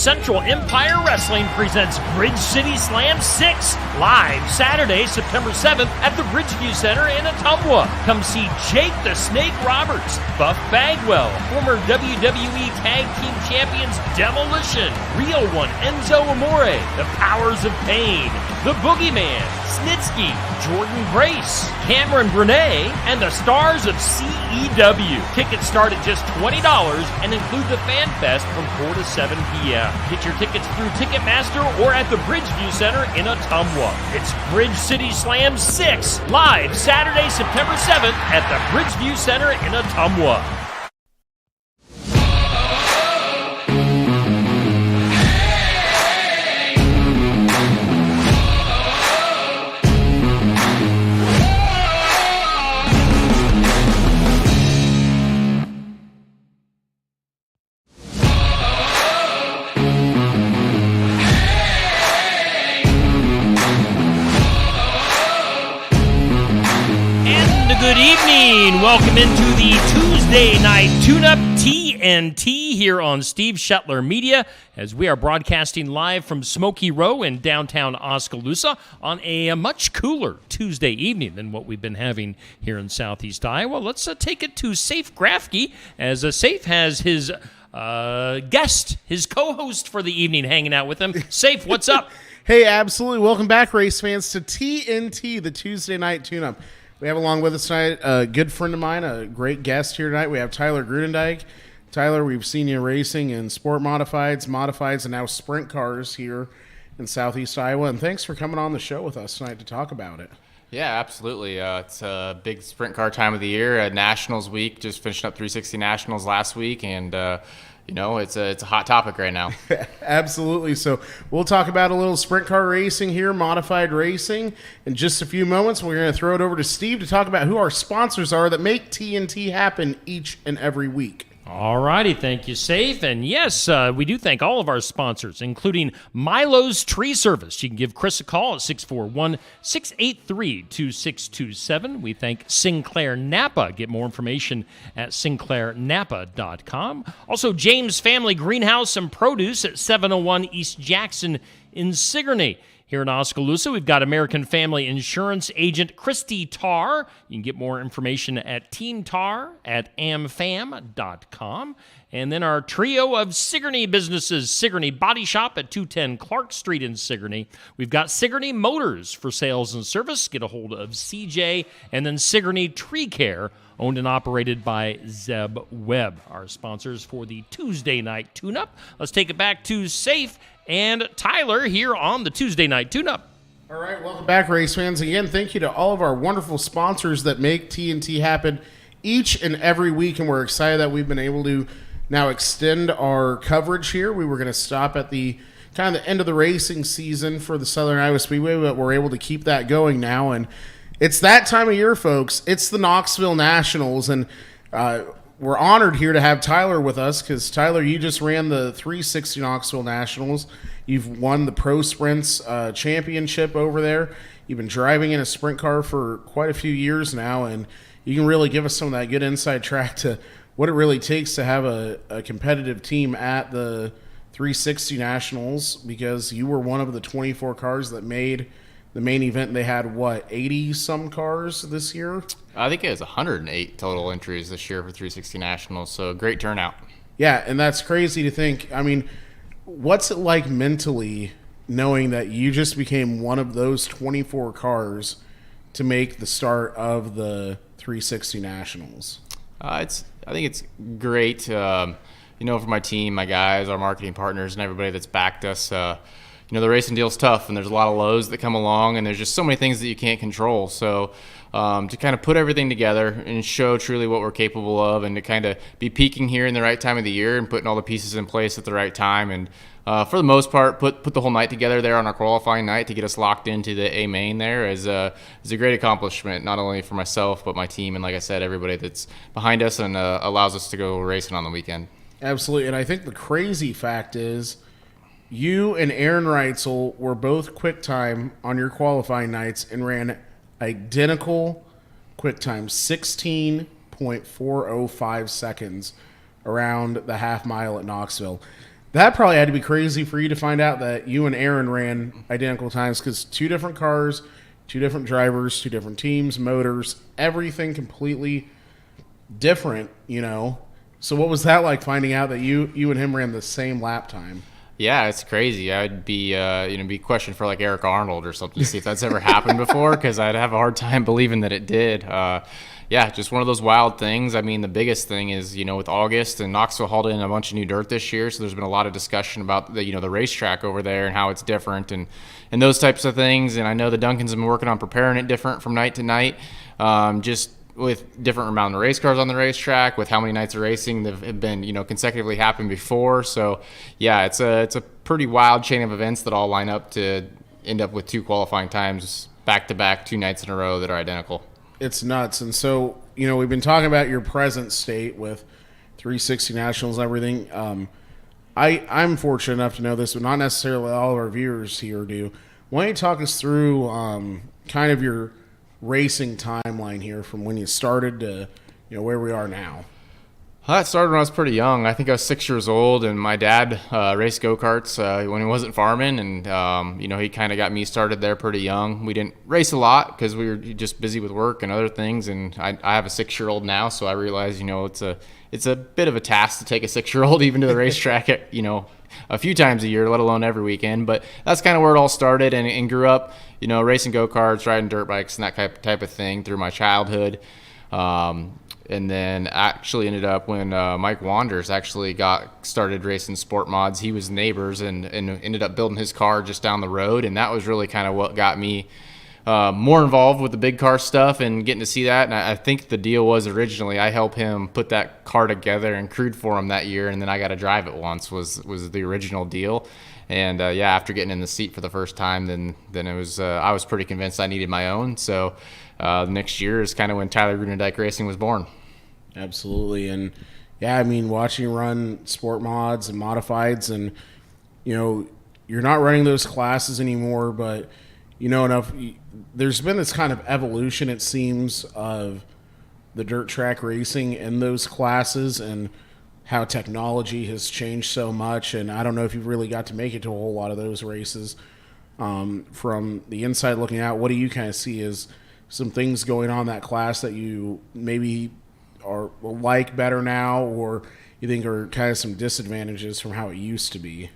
Central Empire Wrestling presents Bridge City Slam 6 live Saturday, September 7th at the Bridgeview Center in Ottumwa. Come see Jake the Snake Roberts, Buff Bagwell, former WWE Tag Team Champions Demolition, Real One Enzo Amore, The Powers of Pain, The Boogeyman, Snitsky, Jordan Grace, Cameron Brunet, and the stars of CEW. Tickets start at just $20 and include the Fan Fest from 4 to 7 p.m. Get your tickets through Ticketmaster or at the Bridgeview Center in Ottumwa. It's Bridge City Slam 6, live Saturday, September 7th at the Bridgeview Center in Ottumwa. Good evening. Welcome into the Tuesday night tune-up TNT here on Steve Shetler Media as we are broadcasting live from Smoky Row in downtown Oskaloosa on a much cooler Tuesday evening than what we've been having here in Southeast Iowa. Let's take it to Safe Grafke as Safe has his guest, his co-host for the evening hanging out with him. Safe, what's up? Hey, absolutely. Welcome back, race fans, to TNT, the Tuesday night tune-up. We have along with us tonight a good friend of mine, a great guest here tonight. We have Tyler Grudendijk. Tyler, we've seen you racing in sport modifieds, and now sprint cars here in Southeast Iowa. And thanks for coming on the show with us tonight to talk about it. Yeah, absolutely. It's a big sprint car time of the year. Nationals week, just finishing up 360 Nationals last week, and it's a hot topic right now. Absolutely. So we'll talk about a little sprint car racing here, modified racing, in just a few moments. We're going to throw it over to Steve to talk about who our sponsors are that make TNT happen each and every week. All righty, thank you, Safe. And yes, we do thank all of our sponsors, including Milo's Tree Service. You can give Chris a call at 641-683-2627. We thank Sinclair Napa. Get more information at sinclairnapa.com. Also, James Family Greenhouse and Produce at 701 East Jackson in Sigourney. Here in Oskaloosa, we've got American Family Insurance agent Christy Tarr. You can get more information at teamtar@amfam.com. And then our trio of Sigourney businesses, Sigourney Body Shop at 210 Clark Street in Sigourney. We've got Sigourney Motors for sales and service. Get a hold of CJ. And then Sigourney Tree Care, owned and operated by Zeb Webb, our sponsors for the Tuesday night tune-up. Let's take it back to Safe and Tyler here on the Tuesday night tune-up. All right, welcome back, race fans. Again, thank you to all of our wonderful sponsors that make TNT happen each and every week, and we're excited that we've been able to now extend our coverage here. We were going to stop at the kind of the end of the racing season for the Southern Iowa Speedway, but we're able to keep that going now, and it's that time of year, folks. It's the Knoxville Nationals, and we're honored here to have Tyler with us because, Tyler, you just ran the 360 Knoxville Nationals. You've won the Pro Sprints championship over there. You've been driving in a sprint car for quite a few years now, and you can really give us some of that good inside track to what it really takes to have a competitive team at the 360 Nationals, because you were one of the 24 cars that made the main event. They had, 80-some cars this year? I think it was 108 total entries this year for 360 Nationals, so great turnout. Yeah, and that's crazy to think. I mean, what's it like mentally knowing that you just became one of those 24 cars to make the start of the 360 Nationals? I think it's great, for my team, my guys, our marketing partners, and everybody that's backed us. The racing deal's tough, and there's a lot of lows that come along, and there's just so many things that you can't control. So to kind of put everything together and show truly what we're capable of, and to kind of be peaking here in the right time of the year and putting all the pieces in place at the right time, and for the most part, put the whole night together there on our qualifying night to get us locked into the A main there is a great accomplishment, not only for myself but my team, and like I said, everybody that's behind us and allows us to go racing on the weekend. Absolutely, and I think the crazy fact is you and Aaron Reitzel were both quick time on your qualifying nights and ran identical quick time, 16.405 seconds around the half mile at Knoxville. That probably had to be crazy for you to find out that you and Aaron ran identical times, because 2 different cars, 2 different drivers, 2 different teams, motors, everything completely different, you know. So what was that like, finding out that you and him ran the same lap time? Yeah, it's crazy. I'd be be questioned for like Eric Arnold or something to see if that's ever happened before, because I'd have a hard time believing that it did. Yeah, just one of those wild things. I mean, the biggest thing is, with August and Knoxville hauled in a bunch of new dirt this year, so there's been a lot of discussion about the racetrack over there and how it's different and those types of things. And I know the Duncans have been working on preparing it different from night to night, just with different amount of race cars on the racetrack, with how many nights of racing that have been consecutively happened before. So yeah, it's a pretty wild chain of events that all line up to end up with 2 qualifying times back to back, 2 nights in a row that are identical. It's nuts. And so, we've been talking about your present state with 360 Nationals and everything. I'm fortunate enough to know this, but not necessarily all of our viewers here do. Why don't you talk us through kind of your racing timeline here from when you started to where we are now? That started when I was pretty young. I think I was 6 years old, and my dad raced go-karts when he wasn't farming, and he kind of got me started there pretty young. We didn't race a lot because we were just busy with work and other things, and I have a 6-year-old now, so I realize it's a bit of a task to take a 6-year-old even to the racetrack a few times a year, let alone every weekend. But that's kind of where it all started, and grew up racing go-karts, riding dirt bikes, and that type of thing through my childhood. And then actually ended up when Mike Wanders actually started racing sport mods. He was neighbors and ended up building his car just down the road, and that was really kind of what got me more involved with the big car stuff and getting to see that. And I think the deal was originally I helped him put that car together and crewed for him that year, and then I got to drive it once was the original deal. And after getting in the seat for the first time, then it was I was pretty convinced I needed my own. So the next year is kind of when Tyler Grunendijk Racing was born. Absolutely. And yeah, I mean, watching you run sport mods and modifieds, and you're not running those classes anymore, but enough. There's been this kind of evolution, it seems, of the dirt track racing in those classes, and how technology has changed so much. And I don't know if you've really got to make it to a whole lot of those races. From the inside looking out, what do you kind of see as some things going on in that class that you maybe are like better now, or you think are kind of some disadvantages from how it used to be?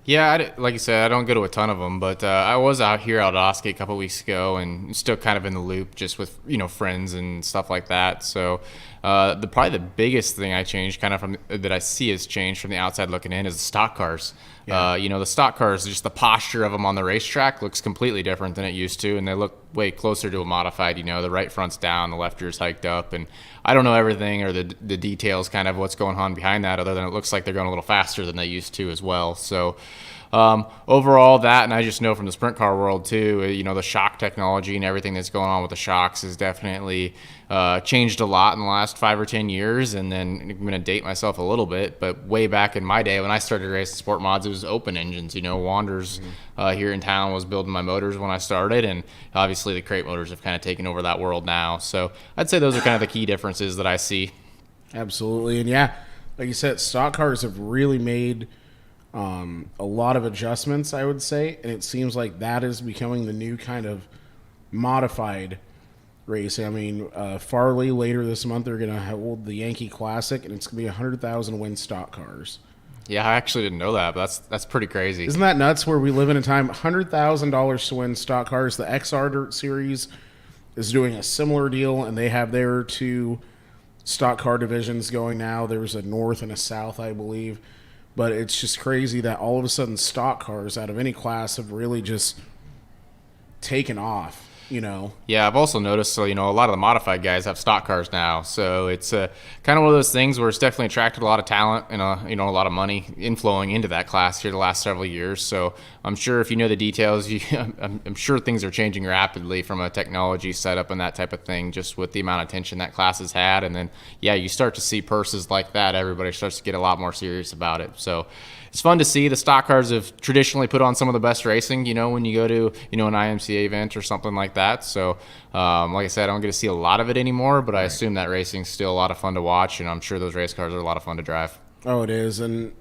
Yeah, like you said, I don't go to a ton of them, but I was out here at Oski a couple weeks ago, and still kind of in the loop just with friends and stuff like that. So probably the biggest thing I changed, kind of that I see has changed from the outside looking in, is the stock cars. Yeah. The stock cars, just the posture of them on the racetrack looks completely different than it used to, and they look way closer to a modified. The right front's down, the left rear's hiked up, and I don't know everything or the details, kind of what's going on behind that, other than it looks like they're going a little faster than they used to as well. So overall, that, and I just know from the sprint car world too, the shock technology and everything that's going on with the shocks has definitely changed a lot in the last 5 or 10 years. And then I'm going to date myself a little bit, but way back in my day when I started racing sport mods, it was open engines. Wanders here in town was building my motors when I started, and obviously the crate motors have kind of taken over that world now. So I'd say those are kind of the key differences that I see. Absolutely. And yeah, like you said, stock cars have really made a lot of adjustments, I would say, and it seems like that is becoming the new kind of modified racing. I mean, Farley later this month, they're going to hold the Yankee Classic, and it's going to be 100,000 win stock cars. Yeah, I actually didn't know that, but that's pretty crazy. Isn't that nuts? Where we live in a time, $100,000 to win stock cars. The XR Dirt Series is doing a similar deal, and they have their 2 stock car divisions going now. There's a North and a South, I believe. But it's just crazy that all of a sudden stock cars out of any class have really just taken off. Yeah, I've also noticed, so, a lot of the modified guys have stock cars now. So it's kind of one of those things where it's definitely attracted a lot of talent and, a lot of money inflowing into that class here the last several years. So I'm sure if you know the details, I'm sure things are changing rapidly from a technology setup and that type of thing, just with the amount of attention that class has had. And then, yeah, you start to see purses like that. Everybody starts to get a lot more serious about it. So it's fun to see. The stock cars have traditionally put on some of the best racing, when you go to, an IMCA event or something like that. So, like I said, I don't get to see a lot of it anymore, but I assume that racing's still a lot of fun to watch, and I'm sure those race cars are a lot of fun to drive. Oh, it is. And,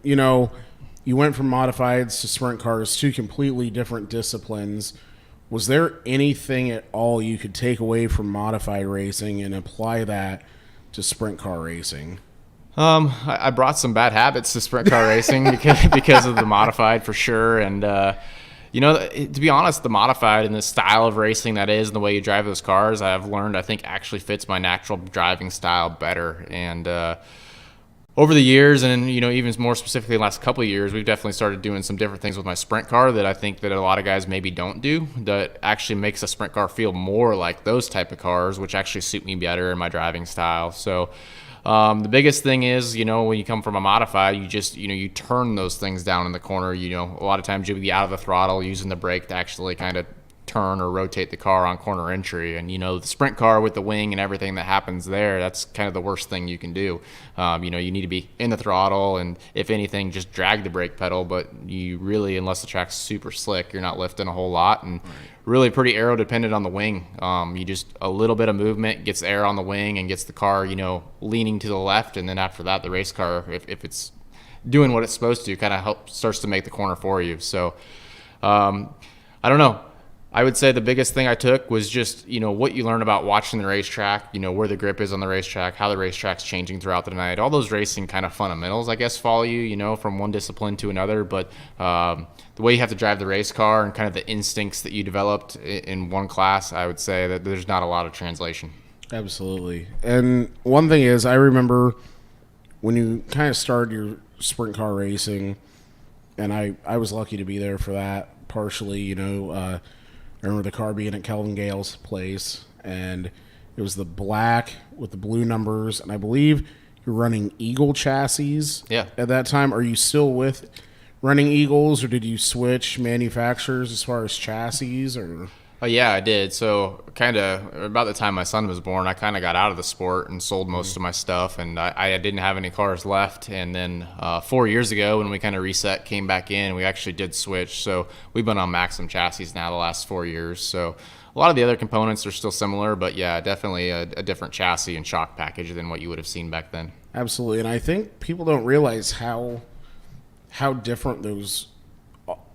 you went from modifieds to sprint cars, two completely different disciplines. Was there anything at all you could take away from modified racing and apply that to sprint car racing? I brought some bad habits to sprint car racing because of the modified for sure. And, to be honest, the modified and the style of racing that is and the way you drive those cars, I've learned I think actually fits my natural driving style better. And over the years, and even more specifically the last couple of years, we've definitely started doing some different things with my sprint car that I think that a lot of guys maybe don't do, that actually makes a sprint car feel more like those type of cars, which actually suit me better in my driving style. So the biggest thing is, when you come from a modified, you just, you turn those things down in the corner. A lot of times you'll be out of the throttle using the brake to actually kind of turn or rotate the car on corner entry. And the sprint car with the wing and everything that happens there, that's kind of the worst thing you can do. You need to be in the throttle, and if anything, just drag the brake pedal. But you really, unless the track's super slick, you're not lifting a whole lot, and really pretty aero dependent on the wing. You just a little bit of movement gets air on the wing and gets the car leaning to the left, and then after that the race car, if it's doing what it's supposed to, kind of starts to make the corner for you. So I don't know. I would say the biggest thing I took was just, what you learn about watching the racetrack, where the grip is on the racetrack, how the racetrack's changing throughout the night. All those racing kind of fundamentals, I guess, follow you, from one discipline to another. But the way you have to drive the race car and kind of the instincts that you developed in one class, I would say that there's not a lot of translation. Absolutely. And one thing is, I remember when you kind of started your sprint car racing, and I was lucky to be there for that partially, I remember the car being at Kelvin Gale's place, and it was the black with the blue numbers, and I believe you're running Eagle chassis at that time. Are you still with running Eagles, or did you switch manufacturers as far as chassis? Or Oh, yeah, I did. So kind of about the time my son was born, I kind of got out of the sport and sold most of my stuff, and I didn't have any cars left. And then 4 years ago, when we kind of reset, came back in, we actually did switch. So we've been on Maxim chassis now the last 4 years. So a lot of the other components are still similar, but yeah, definitely a different chassis and shock package than what you would have seen back then. Absolutely. And I think people don't realize how different those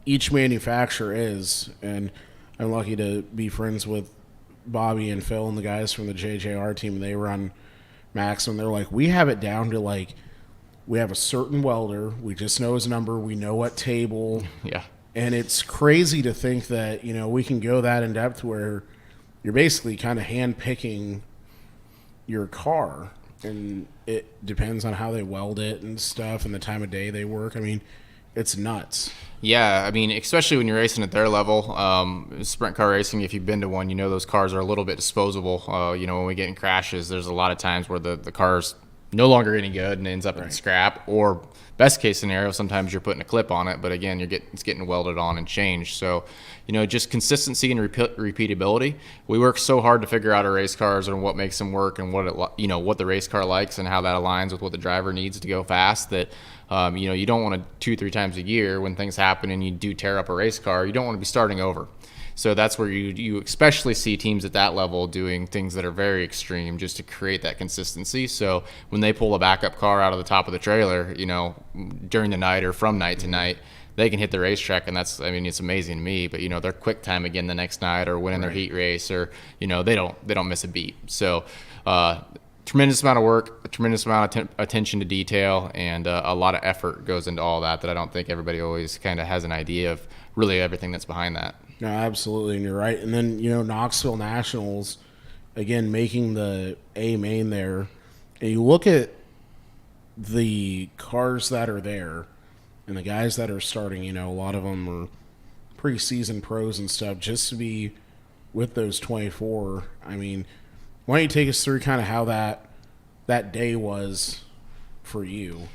each manufacturer is. And I'm lucky to be friends with Bobby and Phil and the guys from the JJR team. They run Maxim. They're like, we have it down to we have a certain welder. We just know his number. We know what table. Yeah. And it's crazy to think that, we can go that in depth where you're basically kind of hand-picking your car. And it depends on how they weld it and stuff and the time of day they work. I mean, it's nuts. Yeah, I mean, especially when you're racing at their level, sprint car racing, if you've been to one, those cars are a little bit disposable. When we get in crashes, there's a lot of times where the car's no longer any good and ends up in scrap, or best case scenario, sometimes you're putting a clip on it, but again, it's getting welded on and changed. So, just consistency and repeatability. We work so hard to figure out our race cars and what makes them work and what the race car likes and how that aligns with what the driver needs to go fast, that you don't want to 2-3 times a year when things happen and you do tear up a race car, you don't want to be starting over. So that's where you especially see teams at that level doing things that are very extreme just to create that consistency. So when they pull a backup car out of the top of the trailer, during the night or from night to night, they can hit the racetrack, and it's amazing to me. But they're quick time again the next night, or winning their heat race, or they don't miss a beat. So tremendous amount of work, a tremendous amount of attention to detail, and a lot of effort goes into all that I don't think everybody always kind of has an idea of really everything that's behind that. No, absolutely, and you're right. And then, Knoxville Nationals, again, making the A main there, and you look at the cars that are there and the guys that are starting, a lot of them are pre-season pros and stuff, just to be with those 24. I mean, why don't you take us through kind of how that day was for you?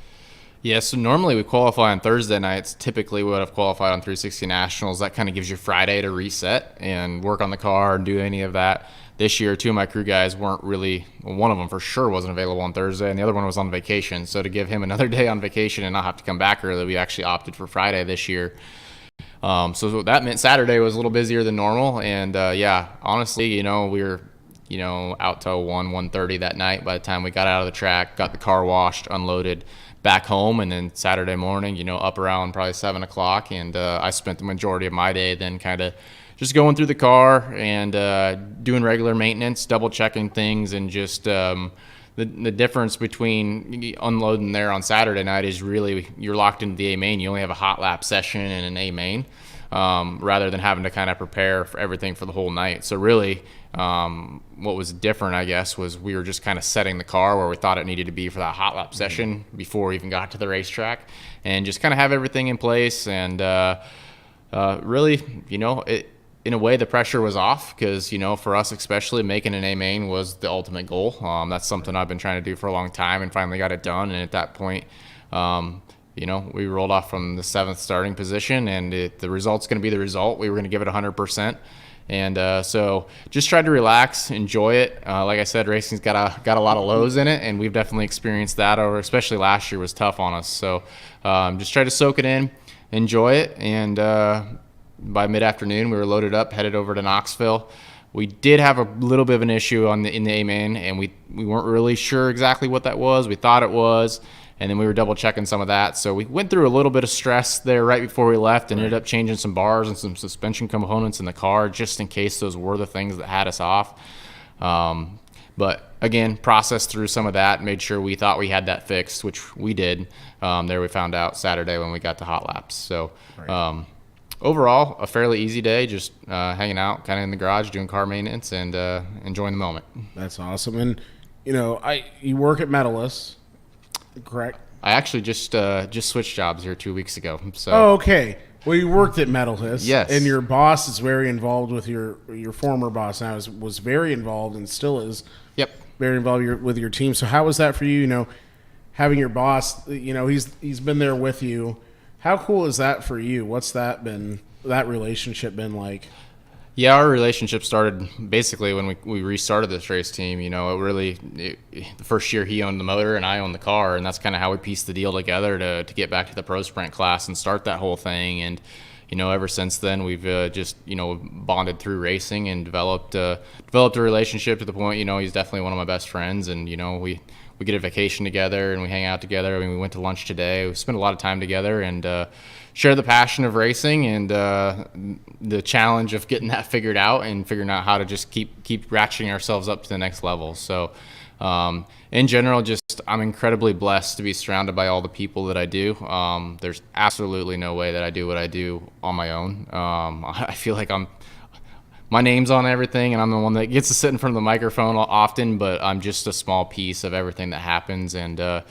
Yeah, so normally we qualify on Thursday nights. Typically we would have qualified on 360 Nationals. That kind of gives you Friday to reset and work on the car and do any of that. This year, 2 of my crew guys weren't really, one of them for sure wasn't available on Thursday, and the other one was on vacation. So to give him another day on vacation and not have to come back early, we actually opted for Friday this year. So that meant Saturday was a little busier than normal. And honestly, we were out till 1:30 that night by the time we got out of the track, got the car washed, unloaded, back home, and then Saturday morning, up around probably 7 o'clock. And I spent the majority of my day then kind of just going through the car and doing regular maintenance, double checking things, and just the difference between unloading there on Saturday night is really you're locked into the A main. You only have a hot lap session and an A main, rather than having to kind of prepare for everything for the whole night. So really, what was different, I guess, was we were just kind of setting the car where we thought it needed to be for that hot lap session before we even got to the racetrack, and just kind of have everything in place. And really, in a way, the pressure was off because, for us especially, making an A main was the ultimate goal. That's something I've been trying to do for a long time and finally got it done. And at that point, we rolled off from the 7th starting position, and the result's going to be the result. We were going to give it 100%. And so just tried to relax, enjoy it. Like I said, racing's got a lot of lows in it, and we've definitely experienced that, or especially last year was tough on us. So just try to soak it in, enjoy it, and by mid-afternoon, we were loaded up, headed over to Knoxville. We did have a little bit of an issue in the A main, and we weren't really sure exactly what that was. We thought it was, and then we were double-checking some of that. So we went through a little bit of stress there right before we left, and ended up changing some bars and some suspension components in the car just in case those were the things that had us off. But again, processed through some of that, made sure we thought we had that fixed, which we did. There we found out Saturday when we got to hot laps. So overall, a fairly easy day, just hanging out kind of in the garage, doing car maintenance, and enjoying the moment. That's awesome. And, you work at Medalist, correct? I actually just switched jobs here 2 weeks ago. So. Oh, okay. Well, you worked at Medalist. Yes. And your boss is very involved with your former boss now, was very involved and still is. Yep. Very involved with your team. So how was that for you, having your boss, he's been there with you. How cool is that for you? What's that relationship been like? Yeah, our relationship started basically when we restarted this race team. The first year he owned the motor and I owned the car, and that's kind of how we pieced the deal together to get back to the Pro Sprint class and start that whole thing. And ever since then, we've just bonded through racing and developed a relationship to the point. He's definitely one of my best friends, and we get a vacation together and we hang out together. I mean, we went to lunch today. We spent a lot of time together and share the passion of racing and the challenge of getting that figured out and figuring out how to just keep ratcheting ourselves up to the next level. So in general, just I'm incredibly blessed to be surrounded by all the people that I do. There's absolutely no way that I do what I do on my own. I feel like my name's on everything, and I'm the one that gets to sit in front of the microphone often, but I'm just a small piece of everything that happens, and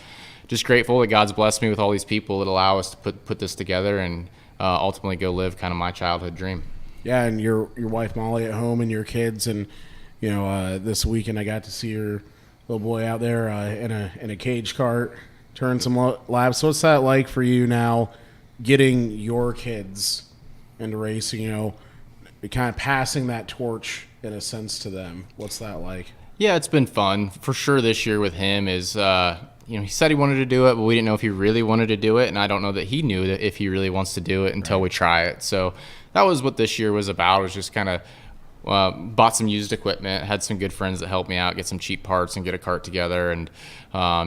just grateful that God's blessed me with all these people that allow us to put this together and ultimately go live kind of my childhood dream. Yeah, and your wife Molly at home and your kids, and this weekend I got to see your little boy out there in a cage cart turn some laps. So what's that like for you now, getting your kids into racing? Kind of passing that torch in a sense to them. What's that like? Yeah, it's been fun for sure. This year with him is, he said he wanted to do it, but we didn't know if he really wanted to do it, and I don't know that he knew that if he really wants to do it until we try it. So that was what this year was about. It was just kind of bought some used equipment, had some good friends that helped me out, get some cheap parts and get a cart together, and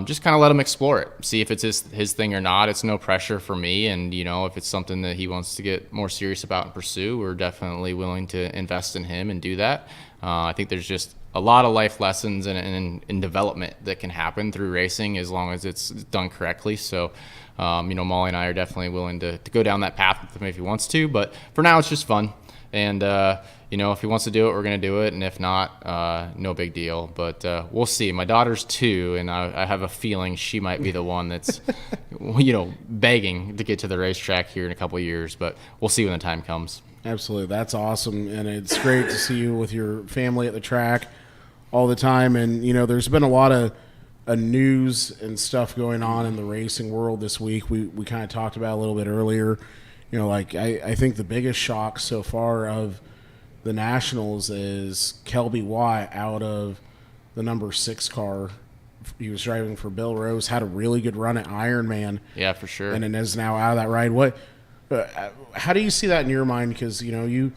just kind of let him explore it, see if it's his thing or not. It's no pressure for me, and if it's something that he wants to get more serious about and pursue, we're definitely willing to invest in him and do that. I think there's just a lot of life lessons and development that can happen through racing as long as it's done correctly. So Molly and I are definitely willing to go down that path with him if he wants to, but for now it's just fun. And if he wants to do it, we're going to do it. And if not, no big deal. But we'll see. My daughter's 2, and I have a feeling she might be the one that's, begging to get to the racetrack here in a couple of years. But we'll see when the time comes. Absolutely. That's awesome. And it's great to see you with your family at the track all the time. And, there's been a lot of news and stuff going on in the racing world this week. We kind of talked about a little bit earlier. I think the biggest shock so far of the Nationals is Kelby Watt out of the number 6 car. He was driving for Bill Rose, had a really good run at Ironman. Yeah, for sure. And is now out of that ride. How do you see that in your mind? Because you're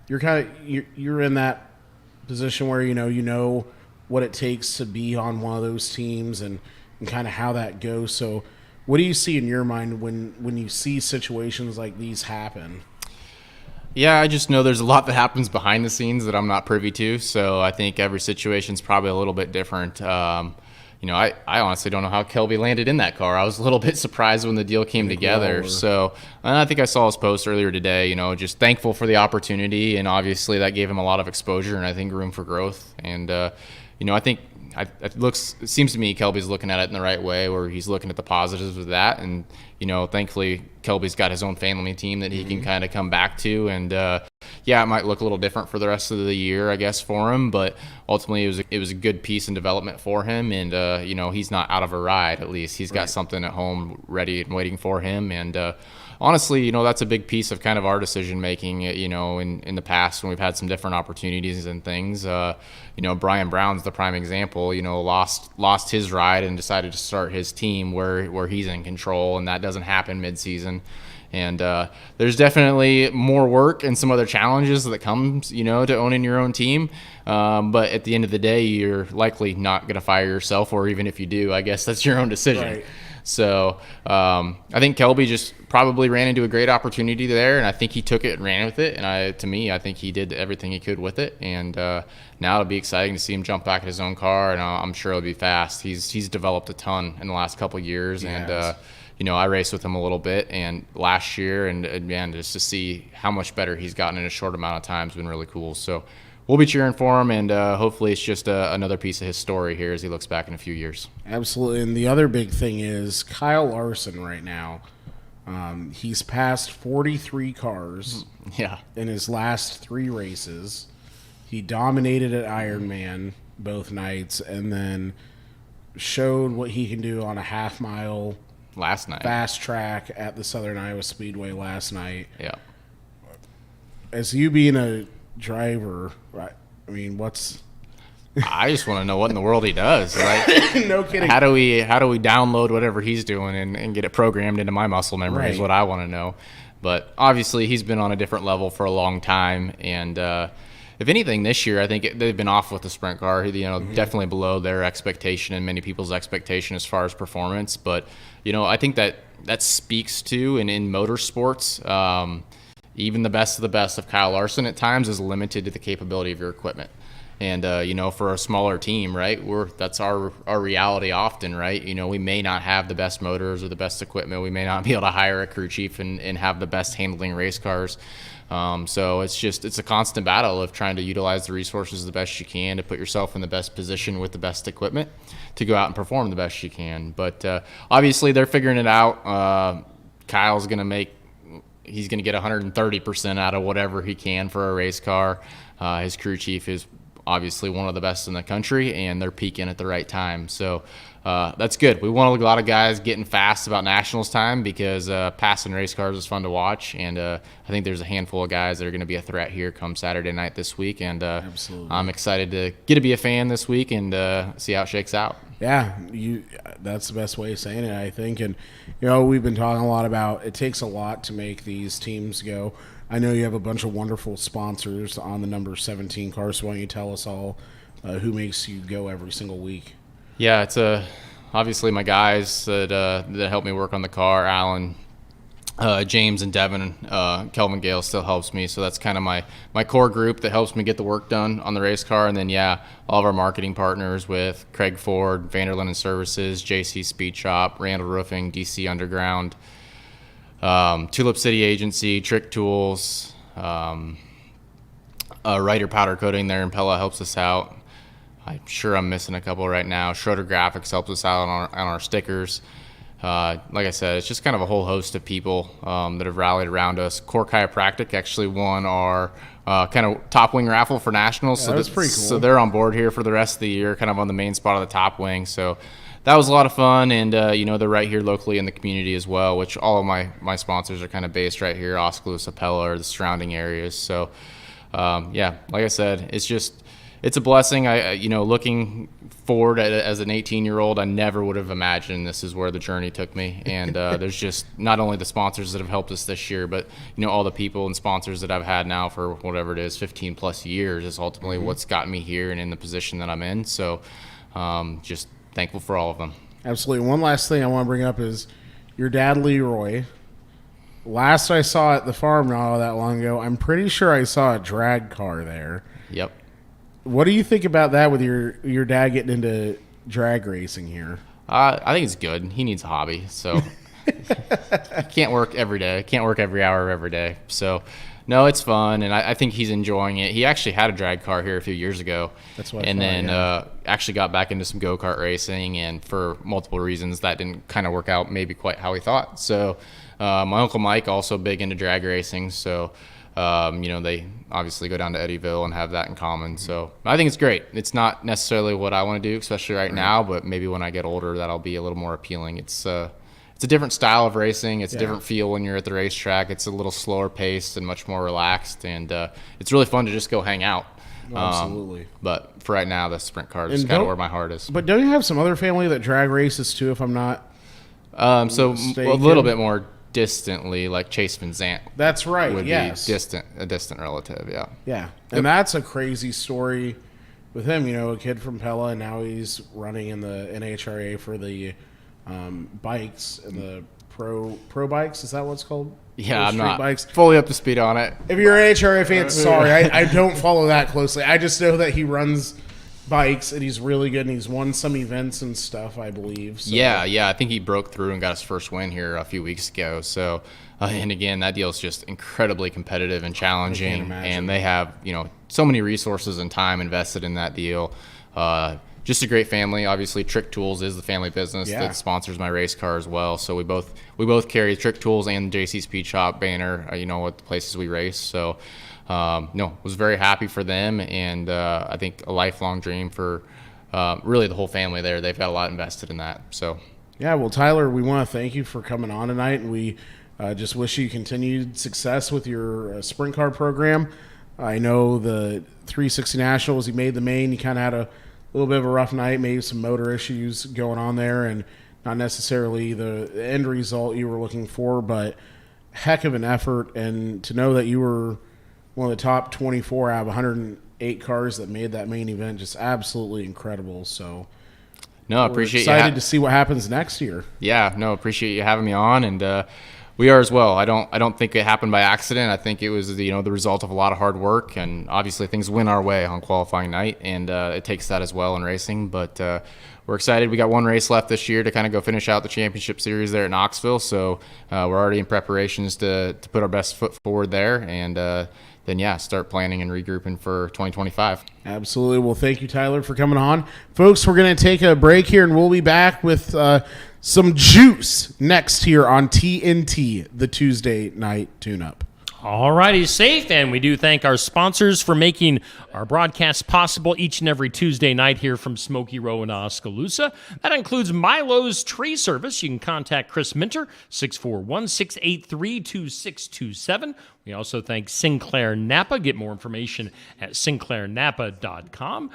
you're in that position where you know what it takes to be on one of those teams and kind of how that goes. So What do you see in your mind when you see situations like these happen? Yeah, I just know there's a lot that happens behind the scenes that I'm not privy to. So I think every situation's probably a little bit different. I honestly don't know how Kelby landed in that car. I was a little bit surprised when the deal came together. So and I think I saw his post earlier today, just thankful for the opportunity. And obviously that gave him a lot of exposure and I think room for growth. And, I think it seems to me Kelby's looking at it in the right way, where he's looking at the positives of that. And, thankfully Kelby's got his own family team that he can kind of come back to. And, it might look a little different for the rest of the year, I guess, for him. But ultimately it was a good piece in development for him. And, he's not out of a ride, at least. He's got something at home ready and waiting for him. And, honestly, that's a big piece of kind of our decision making, in the past when we've had some different opportunities and things. Brian Brown's the prime example, lost his ride and decided to start his team where he's in control, and that doesn't happen midseason. And there's definitely more work and some other challenges that comes, to owning your own team. But at the end of the day, you're likely not going to fire yourself, or even if you do, I guess that's your own decision. Right. So I think Kelby just probably ran into a great opportunity there, and I think he took it and ran with it. And I think he did everything he could with it. And now it'll be exciting to see him jump back in his own car, and I'm sure it'll be fast. He's developed a ton in the last couple of years, and I raced with him a little bit and last year, and man, just to see how much better he's gotten in a short amount of time has been really cool. So we'll be cheering for him, and hopefully it's just another piece of his story here as he looks back in a few years. Absolutely. And the other big thing is Kyle Larson right now. He's passed 43 cars in his last 3 races. He dominated at Ironman both nights, and then showed what he can do on a half-mile last night fast track at the Southern Iowa Speedway last night. Yeah. As you being a driver, I mean, I just want to know what in the world he does. Like, no kidding. How do we download whatever he's doing and get it programmed into my muscle memory is what I want to know. But obviously he's been on a different level for a long time, and if anything, this year I think they've been off with the sprint car. Definitely below their expectation and many people's expectation as far as performance. But I think that speaks to, and in motorsports, even the best of the best of Kyle Larson at times is limited to the capability of your equipment. And, for a smaller team, right, that's our reality often, right? We may not have the best motors or the best equipment. We may not be able to hire a crew chief and have the best handling race cars. So it's a constant battle of trying to utilize the resources the best you can to put yourself in the best position with the best equipment to go out and perform the best you can. But obviously they're figuring it out. Kyle's going to he's going to get 130% out of whatever he can for a race car. His crew chief is obviously one of the best in the country, and they're peaking at the right time. So that's good. We want a lot of guys getting fast about Nationals time, because passing race cars is fun to watch. And I think there's a handful of guys that are going to be a threat here come Saturday night this week. And I'm excited to get to be a fan this week and see how it shakes out. Yeah, that's the best way of saying it, I think. And, we've been talking a lot about it takes a lot to make these teams go. I know you have a bunch of wonderful sponsors on the number 17 car, so why don't you tell us all who makes you go every single week? Yeah, it's obviously my guys that help me work on the car, Alan, James, and Devin. Kelvin Gale still helps me, so that's kind of my core group that helps me get the work done on the race car. And then, all of our marketing partners with Craig Ford, Vanderlyn Services, JC Speed Shop, Randall Roofing, DC Underground, Tulip City Agency, Trick Tools, Ryder Powder Coating there in Pella helps us out. I'm sure I'm missing a couple right now. Schroeder Graphics helps us out on our stickers. Like I said, it's just kind of a whole host of people that have rallied around us. Core Chiropractic actually won our kind of top wing raffle for Nationals. Yeah, so that's pretty cool. So they're on board here for the rest of the year, kind of on the main spot of the top wing. So that was a lot of fun, and they're right here locally in the community as well, which all of my sponsors are kind of based right here, Oskaloosa, Pella, or the surrounding areas. So like I said, it's a blessing. Looking forward as an 18-year-old, I never would have imagined this is where the journey took me. And there's just not only the sponsors that have helped us this year, but all the people and sponsors that I've had now for whatever it is, 15 plus years is ultimately what's gotten me here and in the position that I'm in. So just thankful for all of them. Absolutely. One last thing I want to bring up is your dad Leroy. Last I saw at the farm not all that long ago, I'm pretty sure I saw a drag car there. Yep. What do you think about that with your dad getting into drag racing here? I think it's good. He needs a hobby, so he can't work every day. Can't work every hour of every day. So, no, it's fun, and I think he's enjoying it. He actually had a drag car here a few years ago, That's what I and thought, then yeah. actually got back into some go-kart racing, and for multiple reasons, that didn't kind of work out maybe quite how he thought. So, my Uncle Mike also big into drag racing, so they obviously go down to Eddyville and have that in common. So I think it's great. It's not necessarily what I want to do, especially right now, but maybe when I get older, that'll be a little more appealing. It's a different style of racing. It's a different feel when you're at the racetrack. It's a little slower paced and much more relaxed, and it's really fun to just go hang out. Absolutely. But for right now, the sprint car is And kind of don't- where my heart is. But don't you have some other family that drag races too, if I'm not So a mistaken? little bit more distantly, like Chase Van Zandt That's right, would yes. be a distant relative, yeah. Yeah. And that's a crazy story with him, a kid from Pella, and now he's running in the NHRA for the bikes and the pro bikes. Is that what it's called? Yeah, Pro I'm street not bikes. fully up to speed on it. If you're an NHRA fan, sorry, I don't follow that closely. I just know that he runs bikes and he's really good, and he's won some events and stuff, I believe. So. Yeah, I think he broke through and got his first win here a few weeks ago. So, and again, that deal is just incredibly competitive and challenging, imagine. and they have so many resources and time invested in that deal. Just a great family. Obviously, Trick Tools is the family business Yeah. that sponsors my race car as well. So we both carry Trick Tools and JC Speed Shop banner. At the places we race. So. Was very happy for them, and I think a lifelong dream for really the whole family there. They've got a lot invested in that. So, Yeah, well, Tyler, we want to thank you for coming on tonight, and we just wish you continued success with your sprint car program. I know the 360 Nationals, you made the main. You kind of had a little bit of a rough night, maybe some motor issues going on there, and not necessarily the end result you were looking for, but heck of an effort. And to know that you were one of the top 24 out of 108 cars that made that main event, just absolutely incredible. So no, I we're appreciate excited to see what happens next year. appreciate you having me on, and we are as well. I don't think it happened by accident. I think it was the result of a lot of hard work, and obviously things went our way on qualifying night, and it takes that as well in racing. But we're excited. We got one race left this year to kind of go finish out the championship series there at Knoxville. So we're already in preparations to put our best foot forward there, and then start planning and regrouping for 2025. Absolutely. Well, thank you, Tyler, for coming on. Folks, we're going to take a break here, and we'll be back with some juice next here on TNT, the Tuesday night tune-up. All righty, safe, and we do thank our sponsors for making our broadcast possible each and every Tuesday night here from Smoky Row in Oskaloosa. That includes Milo's Tree Service. You can contact Chris Minter, 641-683-2627. We also thank Sinclair Napa. Get more information at sinclairnapa.com.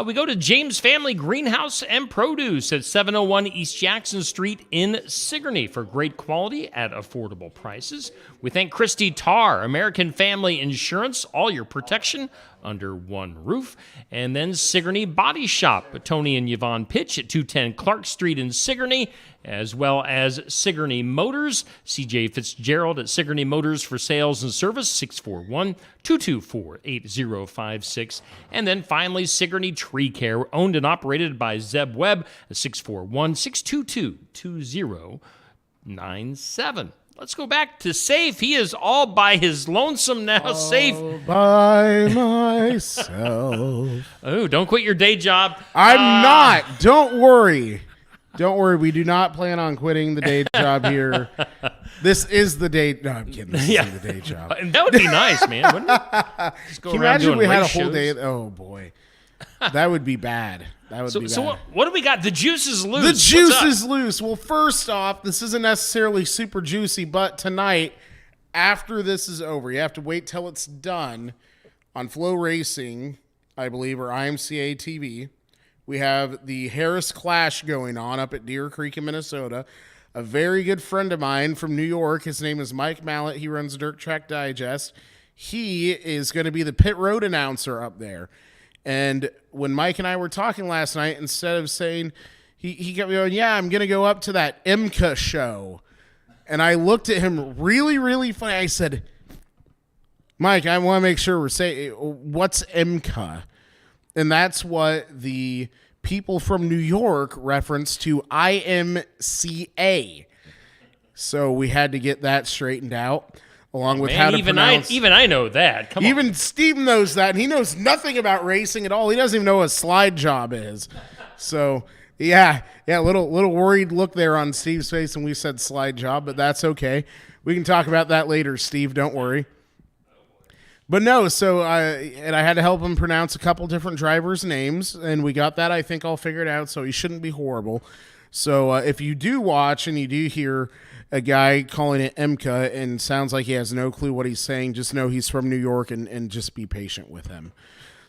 We go to James Family Greenhouse and Produce at 701 East Jackson Street in Sigourney for great quality at affordable prices. We thank Christy Tarr, American Family Insurance, all your protection under one roof. And then Sigourney Body Shop, Tony and Yvonne Pitch at 210 Clark Street in Sigourney, as well as Sigourney Motors, CJ Fitzgerald at Sigourney Motors for sales and service, 641-224-8056. And then finally, Sigourney Tree Care, owned and operated by Zeb Webb at 641-622-2097. Let's go back to Safe. He is all by his lonesome now. Safe. By myself. Oh, don't quit your day job. I'm not. Don't worry. Don't worry. We do not plan on quitting the day job here. This is the day. No, I'm kidding. This isn't the day job. That would be nice, man, wouldn't it? Just go Can you around imagine if doing we had a race whole shows. day? Oh, boy. That would be bad. That would be bad. So what do we got? The juice is loose. The What's juice up? is loose. Well, first off, this isn't necessarily super juicy, but tonight, after this is over, you have to wait till it's done on Flow Racing, I believe, or IMCA TV. We have the Harris Clash going on up at Deer Creek in Minnesota. A very good friend of mine from New York, his name is Mike Mallett. He runs Dirt Track Digest. He is going to be the pit road announcer up there. And when Mike and I were talking last night, instead of saying, he kept going, yeah, I'm going to go up to that IMCA show. And I looked at him really, really funny. I said, Mike, I want to make sure we're saying, what's IMCA? And that's what the people from New York reference to IMCA. So we had to get that straightened out, along with how to pronounce. Even I know that. Come on. Even Steve knows that, and he knows nothing about racing at all. He doesn't even know what a slide job is. So, yeah, little worried look there on Steve's face when we said slide job, but that's okay. We can talk about that later, Steve. Don't worry. But no, so I had to help him pronounce a couple different drivers' names, and we got that, I think, all figured out, so he shouldn't be horrible. So if you do watch and you do hear a guy calling it IMCA and sounds like he has no clue what he's saying, just know he's from New York and just be patient with him.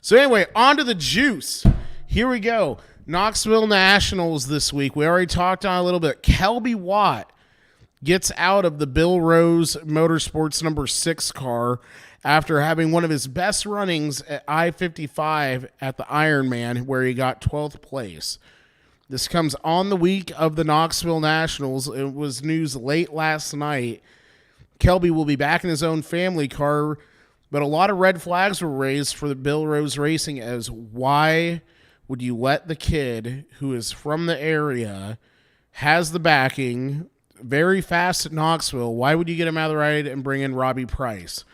So anyway, on to the juice. Here we go. Knoxville Nationals this week. We already talked on a little bit. Kelby Watt gets out of the Bill Rose Motorsports number 6 car after having one of his best runnings at I-55 at the Ironman, where he got 12th place. This comes on the week of the Knoxville Nationals. It was news late last night. Kelby will be back in his own family car, but a lot of red flags were raised for the Bill Rose Racing as why would you let the kid who is from the area, has the backing, very fast at Knoxville, why would you get him out of the ride and bring in Robbie Price,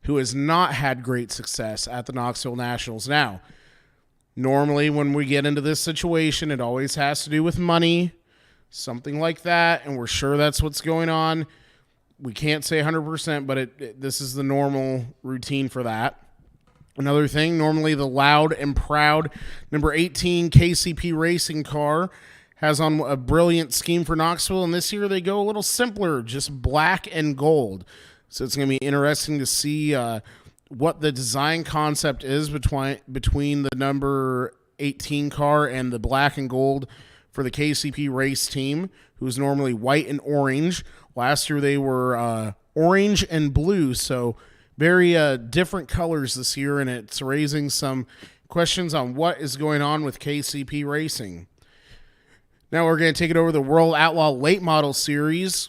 who has not had great success at the Knoxville Nationals? Now, normally when we get into this situation, it always has to do with money, something like that, and we're sure that's what's going on. We can't say 100%, but this is the normal routine for that. Another thing, normally the loud and proud number 18 KCP Racing car has on a brilliant scheme for Knoxville, and this year they go a little simpler, just black and gold. So it's going to be interesting to see what the design concept is between the number 18 car and the black and gold for the KCP race team, who's normally white and orange. Last year they were orange and blue, so very different colors this year, and it's raising some questions on what is going on with KCP Racing. Now we're going to take it over the World Outlaw Late Model Series,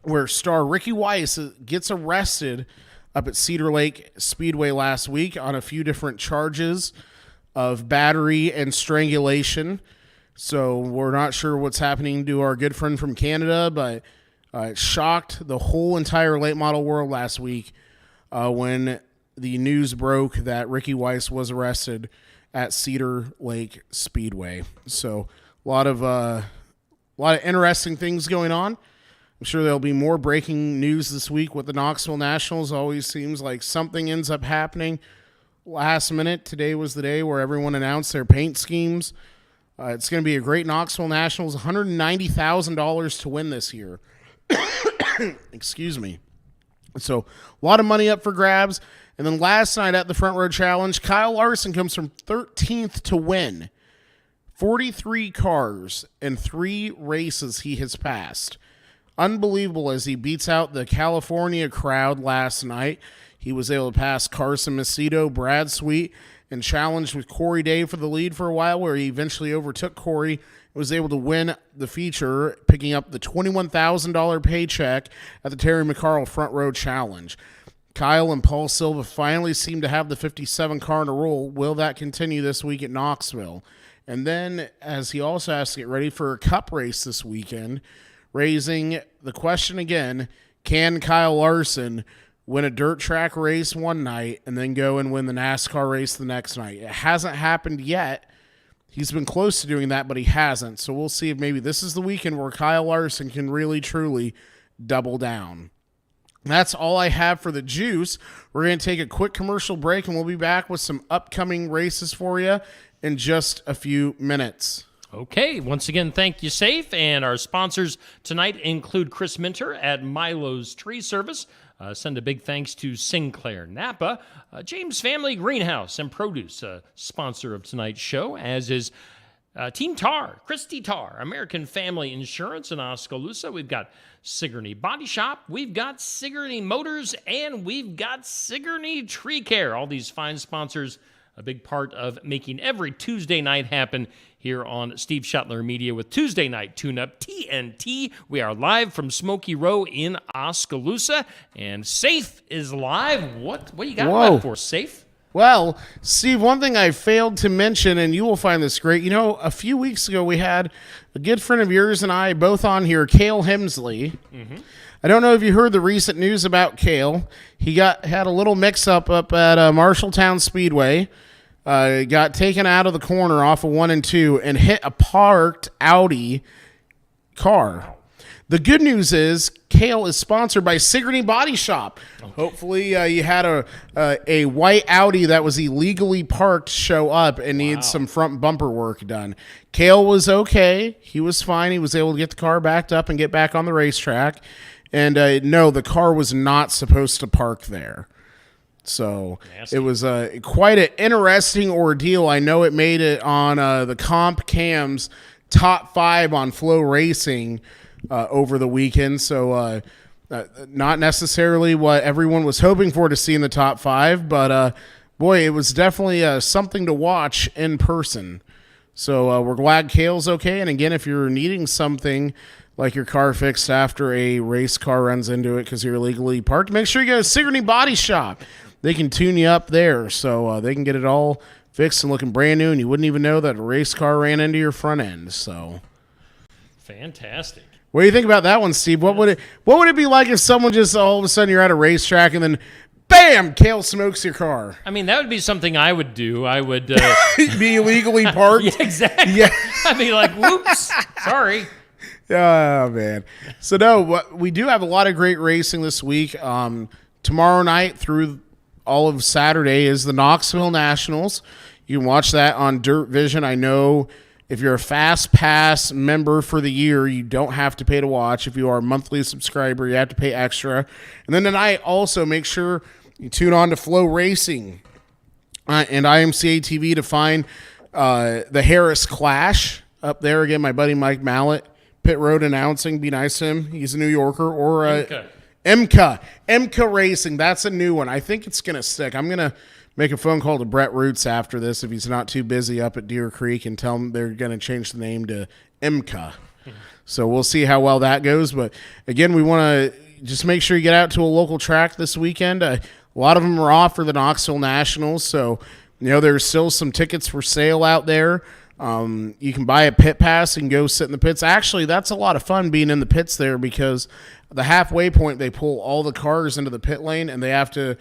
where star Ricky Weiss gets arrested up at Cedar Lake Speedway last week on a few different charges of battery and strangulation. So we're not sure what's happening to our good friend from Canada, but it shocked the whole entire late model world last week when the news broke that Ricky Weiss was arrested at Cedar Lake Speedway. So a lot of interesting things going on. I'm sure there'll be more breaking news this week with the Knoxville Nationals. Always seems like something ends up happening last minute. Today was the day where everyone announced their paint schemes. It's going to be a great Knoxville Nationals. $190,000 to win this year. Excuse me. So a lot of money up for grabs. And then last night at the Front Row Challenge, Kyle Larson comes from 13th to win. 43 cars and 3 races he has passed. Unbelievable as he beats out the California crowd last night. He was able to pass Carson Macedo, Brad Sweet, and challenged with Corey Day for the lead for a while, where he eventually overtook Corey and was able to win the feature, picking up the $21,000 paycheck at the Terry McCarl Front Row Challenge. Kyle and Paul Silva finally seem to have the 57 car in a row. Will that continue this week at Knoxville? And then, as he also has to get ready for a cup race this weekend, raising the question again, can Kyle Larson win a dirt track race one night and then go and win the NASCAR race the next night? It hasn't happened yet. He's been close to doing that, but he hasn't. So we'll see if maybe this is the weekend where Kyle Larson can really, truly double down. That's all I have for the juice. We're going to take a quick commercial break, and we'll be back with some upcoming races for you in just a few minutes. Okay, once again, thank you, Safe. And our sponsors tonight include Chris Minter at Milo's Tree Service. Send a big thanks to Sinclair Napa, James Family Greenhouse and Produce, sponsor of tonight's show, as is Team Tar, Christy Tar, American Family Insurance in Oskaloosa. We've got Sigourney Body Shop, we've got Sigourney Motors, and we've got Sigourney Tree Care. All these fine sponsors a big part of making every Tuesday night happen here on Steve Shuttler Media with Tuesday Night Tune-Up TNT. We are live from Smoky Row in Oskaloosa, and Safe is live. What you got left for Safe? Well, Steve, one thing I failed to mention, and you will find this great, a few weeks ago we had a good friend of yours and I both on here, Cale Hemsley. Mm-hmm. I don't know if you heard the recent news about Cale. He had a little mix-up up at Marshalltown Speedway. Got taken out of the corner off of 1 and 2 and hit a parked Audi car. The good news is Cale is sponsored by Sigourney Body Shop. Okay. Hopefully you had a white Audi that was illegally parked show up and needs some front bumper work done. Cale was okay. He was fine. He was able to get the car backed up and get back on the racetrack. And no, the car was not supposed to park there. So nasty. It was quite an interesting ordeal. I know it made it on the Comp Cam's top 5 on Flow Racing over the weekend. So not necessarily what everyone was hoping for to see in the top 5, but boy, it was definitely something to watch in person. So we're glad Cale's okay. And again, if you're needing something like your car fixed after a race car runs into it because you're illegally parked, make sure you go to Sigourney Body Shop. They can tune you up there, so they can get it all fixed and looking brand new, and you wouldn't even know that a race car ran into your front end. So, fantastic. What do you think about that one, Steve? What would it be like if someone just all of a sudden you're at a racetrack and then, bam, Cale smokes your car? I mean, that would be something I would do. I would be illegally parked. Yeah, exactly. Yeah, I'd be like, whoops, sorry. Oh man. So no, we do have a lot of great racing this week. Tomorrow night through all of Saturday is the Knoxville Nationals. You can watch that on Dirt Vision. I know if you're a Fast Pass member for the year, you don't have to pay to watch. If you are a monthly subscriber, you have to pay extra. And then tonight, also make sure you tune on to Flow Racing and IMCA TV to find the Harris Clash up there. Again, my buddy Mike Mallett, pit road announcing. Be nice to him. He's a New Yorker. Or IMCA Racing. That's a new one. I think it's going to stick. I'm going to make a phone call to Brett Roots after this if he's not too busy up at Deer Creek and tell him they're going to change the name to IMCA. So we'll see how well that goes. But, again, we want to just make sure you get out to a local track this weekend. A lot of them are off for the Knoxville Nationals. So, there's still some tickets for sale out there. You can buy a pit pass and go sit in the pits. Actually, that's a lot of fun being in the pits there because the halfway point, they pull all the cars into the pit lane and they can